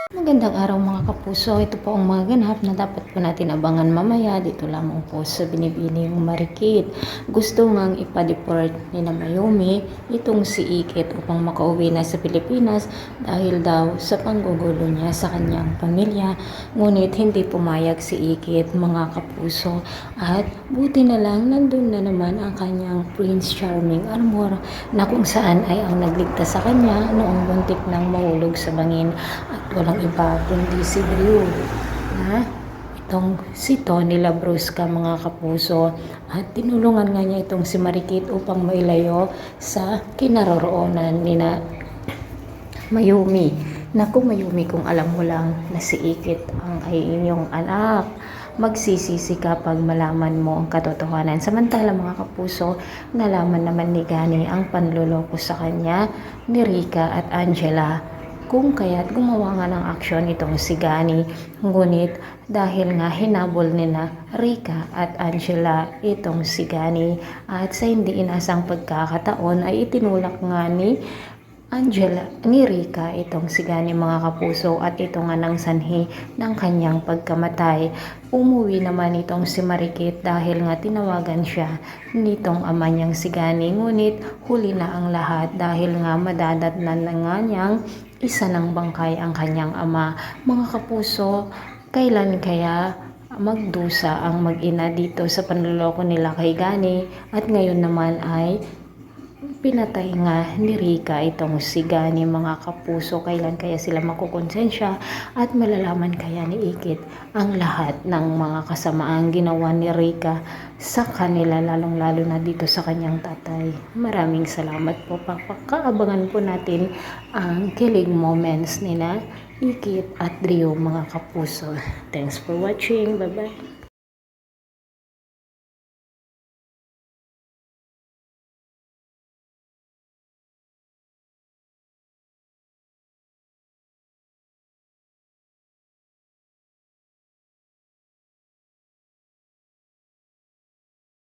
Magandang araw mga kapuso. Ito po ang mga ganap na dapat po natin abangan mamaya. Dito lamang po sa Binibining Marikit. Gusto ngang ipa-deport ni na Mayumi itong si Ikit upang makauwi na sa Pilipinas dahil daw sa panggugulo niya sa kanyang pamilya. Ngunit hindi pumayag si Ikit mga kapuso. At buti na lang nandun na naman ang kanyang Prince Charming Armor na kung saan ay ang nagligtas sa kanya noong buntik nang mahulog sa bangin. At walang iba kundi si Drew na itong si Tony Labrusca mga kapuso, at tinulungan nga niya itong si Marikit upang mailayo sa kinaroroonan ni na Mayumi. Naku Mayumi, kung alam mo lang na si Ikit ang ay inyong anak, magsisisi ka pag malaman mo ang katotohanan. Samantala mga kapuso, nalaman naman ni Gani ang panloloko sa kanya ni Rica at Angela, kung kaya't gumawa nga ng aksyon itong si Gani. Ngunit dahil nga hinabol ni na Rica at Angela itong si Gani, at sa hindi inasang pagkakataon ay itinulak nga ni Rica itong si Gani mga kapuso, at ito nga ng sanhi ng kanyang pagkamatay. Umuwi naman itong si Marikit dahil nga tinawagan siya nitong ama niyang si Gani, ngunit huli na ang lahat dahil nga madadatnan na nga niyang isa ng bangkay ang kanyang ama. Mga kapuso, kailan kaya magdusa ang mag-ina dito sa panloloko nila kay Gani, at ngayon naman ay pinatay nga ni Rica itong si Gani mga kapuso. Kailan kaya sila makukonsensya at malalaman kaya ni Ikit ang lahat ng mga kasamaang ginawa ni Rica sa kanila, lalong lalo na dito sa kanyang tatay. Maraming salamat po. Pakaabangan po natin ang kilig moments ni na Ikit at Drew mga kapuso. Thanks for watching. Bye bye.